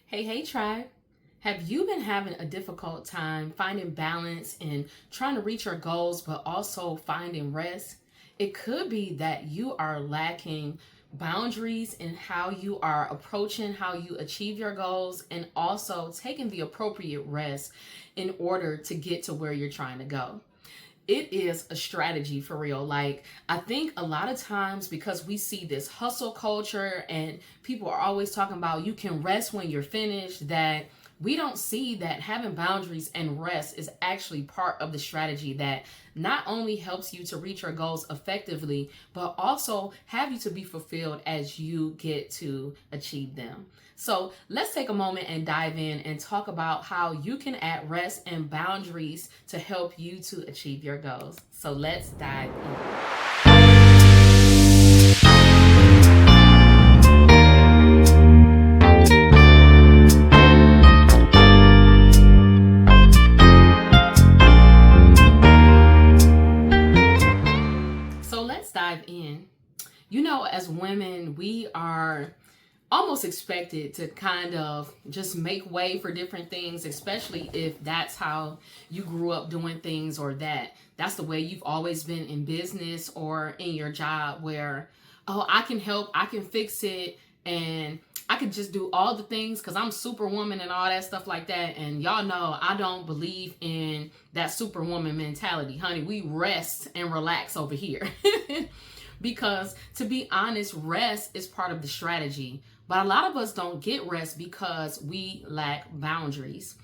Hey, tribe. Have you been having a difficult time finding balance and trying to reach your goals, but also finding rest? It could be that you are lacking boundaries in how you are approaching how you achieve your goals and also taking the appropriate rest in order to get to where you're trying to go. It is a strategy for real. Like, I think a lot of times because we see this hustle culture and people are always talking about you can rest when you're finished, that we don't see that having boundaries and rest is actually part of the strategy that not only helps you to reach your goals effectively, but also have you to be fulfilled as you get to achieve them. So let's take a moment and dive in and talk about how you can add rest and boundaries to help you to achieve your goals. So let's dive in. So let's dive in. As women, we are almost expected to kind of just make way for different things, especially if that's how you grew up doing things, or that's the way you've always been in business or in your job, where, oh, I can help, I can fix it, and I can just do all the things because I'm superwoman and all that stuff like that. And y'all know I don't believe in that superwoman mentality, honey. We rest and relax over here. Because to be honest, rest is part of the strategy. But a lot of us don't get rest because we lack boundaries.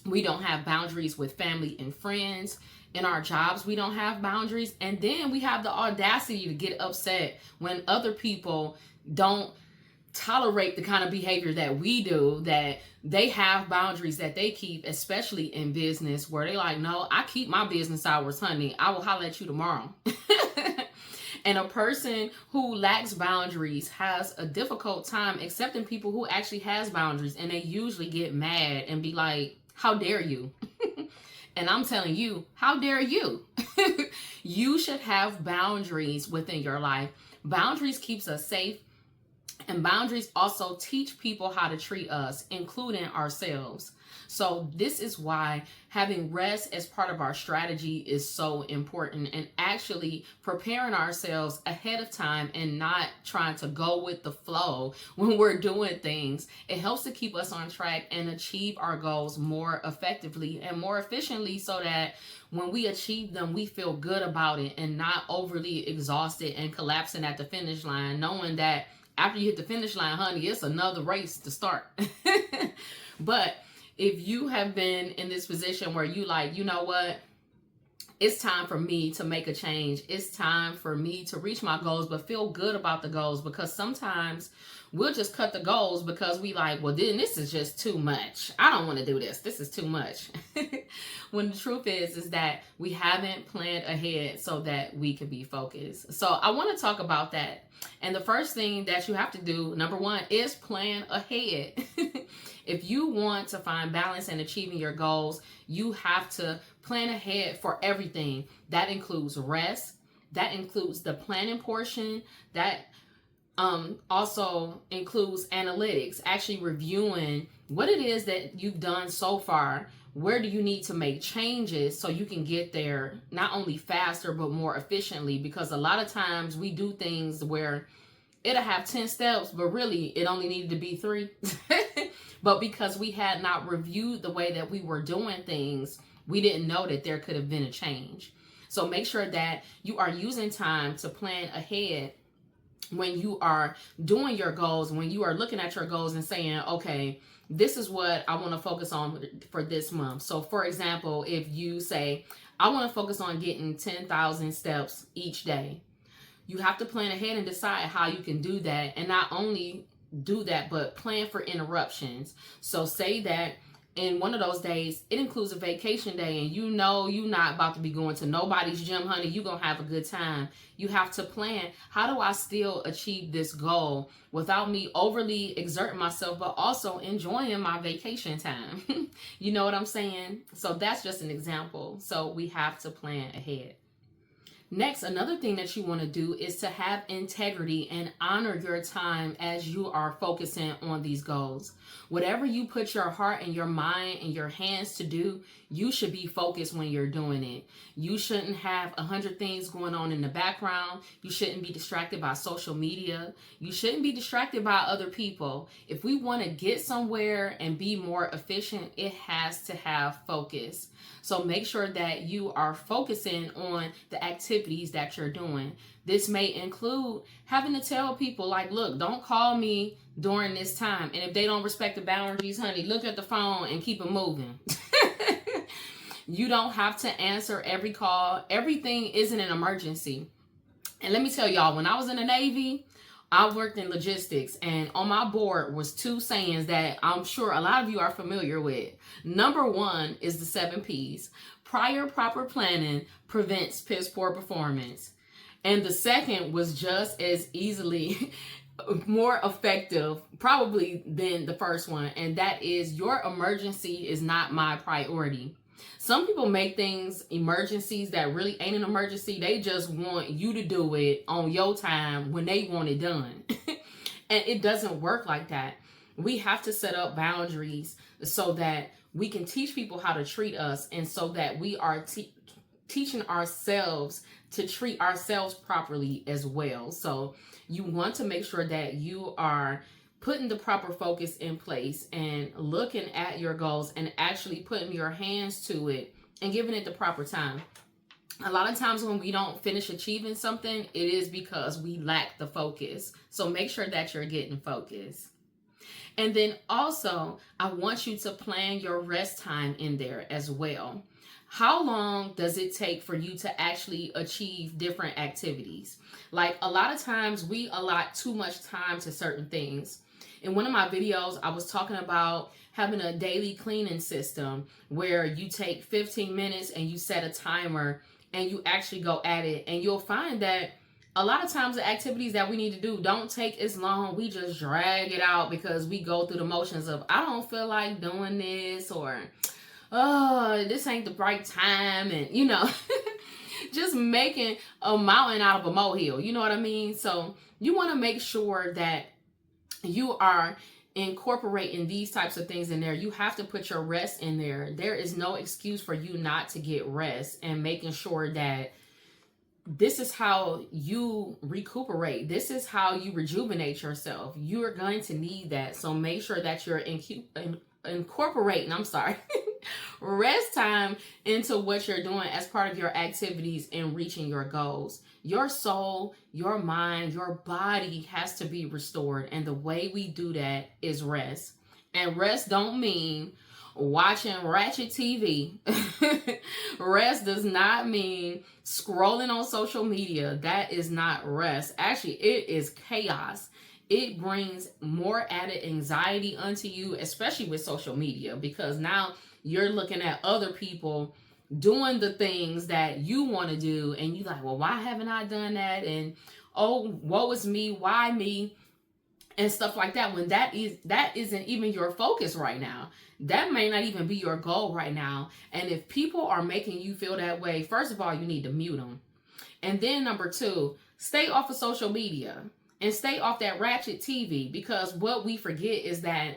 We don't have boundaries with family and friends. In our jobs, we don't have boundaries. And then we have the audacity to get upset when other people don't tolerate the kind of behavior that we do, that they have boundaries that they keep, especially in business, where they like, no, I keep my business hours, honey. I will holler at you tomorrow. And a person who lacks boundaries has a difficult time accepting people who actually has boundaries, and they usually get mad and be like, how dare you? And I'm telling you, how dare you? You should have boundaries within your life. Boundaries keeps us safe, and boundaries also teach people how to treat us, including ourselves. So this is why having rest as part of our strategy is so important, and actually preparing ourselves ahead of time and not trying to go with the flow when we're doing things. It helps to keep us on track and achieve our goals more effectively and more efficiently, so that when we achieve them, we feel good about it and not overly exhausted and collapsing at the finish line, knowing that after you hit the finish line, honey, it's another race to start. But if you have been in this position where you like, you know what? It's time for me to make a change. It's time for me to reach my goals, but feel good about the goals, because sometimes we'll just cut the goals because we like, well, then this is just too much. I don't want to do this. This is too much. When the truth is that we haven't planned ahead so that we can be focused. So I want to talk about that. And the first thing that you have to do, number one, is plan ahead. If you want to find balance in achieving your goals, you have to plan ahead for everything. That includes rest. That includes the planning portion. That also includes analytics, actually reviewing what it is that you've done so far. Where do you need to make changes so you can get there not only faster but more efficiently? Because a lot of times we do things where it'll have 10 steps, but really it only needed to be 3. But because we had not reviewed the way that we were doing things, we didn't know that there could have been a change. So make sure that you are using time to plan ahead when you are doing your goals, when you are looking at your goals and saying, okay, this is what I want to focus on for this month. So for example, if you say, I want to focus on getting 10,000 steps each day, you have to plan ahead and decide how you can do that. And not only do that, but plan for interruptions. So say that in one of those days, it includes a vacation day, and you know you're not about to be going to nobody's gym, honey. You're going to have a good time. You have to plan, how do I still achieve this goal without me overly exerting myself, but also enjoying my vacation time? You know what I'm saying? So that's just an example. So we have to plan ahead. Next, another thing that you want to do is to have integrity and honor your time as you are focusing on these goals. Whatever you put your heart and your mind and your hands to do, you should be focused when you're doing it. You shouldn't have 100 things going on in the background. You shouldn't be distracted by social media. You shouldn't be distracted by other people. If we want to get somewhere and be more efficient, it has to have focus. So make sure that you are focusing on the activities that you're doing. This may include having to tell people like, look, don't call me during this time. And if they don't respect the boundaries, honey, look at the phone and keep it moving. You don't have to answer every call. Everything isn't an emergency. And let me tell y'all, when I was in the Navy, I worked in logistics, and on my board was 2 sayings that I'm sure a lot of you are familiar with. Number 1 is the 7 P's. Prior proper planning prevents piss poor performance. And the second was just as easily more effective probably than the first one, and that is your emergency is not my priority. Some people make things emergencies that really ain't an emergency. They just want you to do it on your time when they want it done. And it doesn't work like that. We have to set up boundaries so that we can teach people how to treat us, and so that we are teaching ourselves to treat ourselves properly as well. So you want to make sure that you are putting the proper focus in place and looking at your goals and actually putting your hands to it and giving it the proper time. A lot of times when we don't finish achieving something, it is because we lack the focus. So make sure that you're getting focused. And then also, I want you to plan your rest time in there as well. How long does it take for you to actually achieve different activities? Like, a lot of times we allot too much time to certain things. In one of my videos, I was talking about having a daily cleaning system where you take 15 minutes and you set a timer and you actually go at it. And you'll find that a lot of times the activities that we need to do don't take as long. We just drag it out because we go through the motions of, I don't feel like doing this, or, oh, this ain't the right time. And, you know, just making a mountain out of a molehill. You know what I mean? So you want to make sure that you are incorporating these types of things in there. You have to put your rest in there. There is no excuse for you not to get rest, and making sure that this is how you recuperate. This is how you rejuvenate yourself. You are going to need that. So make sure that you're incorporating, rest time into what you're doing as part of your activities and reaching your goals. Your soul, your mind, your body has to be restored. And the way we do that is rest. And rest don't mean watching ratchet TV. Rest does not mean scrolling on social media. That is not rest. Actually, it is chaos. It brings more added anxiety unto you, especially with social media, because now you're looking at other people doing the things that you want to do, and you're like, well, why haven't I done that? And, oh, woe is me, why me? And stuff like that, when that isn't even your focus right now. That may not even be your goal right now. And if people are making you feel that way, first of all, you need to mute them. And then number 2, stay off of social media and stay off that ratchet TV, because what we forget is that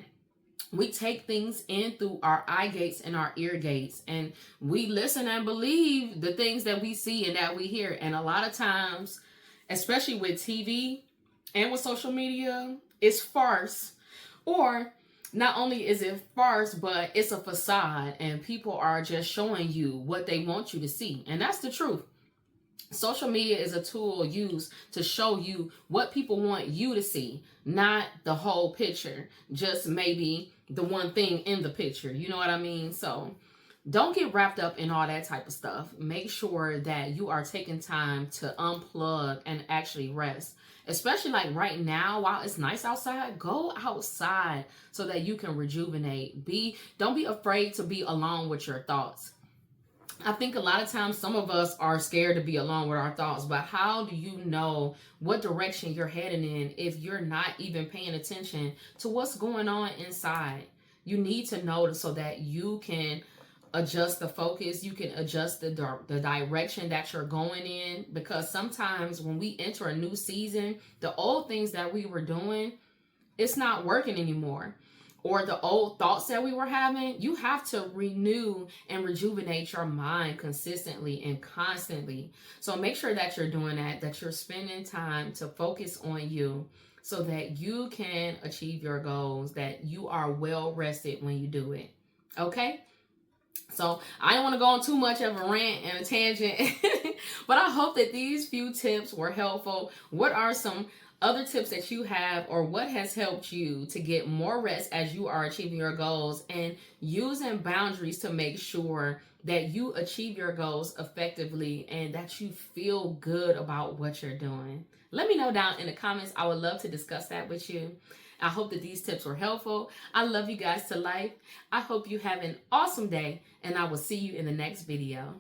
we take things in through our eye gates and our ear gates, and we listen and believe the things that we see and that we hear. And a lot of times, especially with TV and with social media, it's farce. Or not only is it farce, but it's a facade, and people are just showing you what they want you to see. And that's the truth. Social media is a tool used to show you what people want you to see, not the whole picture, just maybe the one thing in the picture. You know what I mean? So don't get wrapped up in all that type of stuff. Make sure that you are taking time to unplug and actually rest. Especially like right now, while it's nice outside, go outside so that you can rejuvenate. Don't be afraid to be alone with your thoughts. I think a lot of times some of us are scared to be alone with our thoughts, but how do you know what direction you're heading in if you're not even paying attention to what's going on inside? You need to know so that you can adjust the focus. You can adjust the direction that you're going in, because sometimes when we enter a new season, the old things that we were doing, it's not working anymore. Or the old thoughts that we were having, you have to renew and rejuvenate your mind consistently and constantly. So make sure that you're doing that you're spending time to focus on you so that you can achieve your goals, that you are well rested when you do it. Okay? So I don't want to go on too much of a rant and a tangent, but I hope that these few tips were helpful. What are some other tips that you have, or what has helped you to get more rest as you are achieving your goals, and using boundaries to make sure that you achieve your goals effectively and that you feel good about what you're doing? Let me know down in the comments. I would love to discuss that with you. I hope that these tips were helpful. I love you guys to life. I hope you have an awesome day, and I will see you in the next video.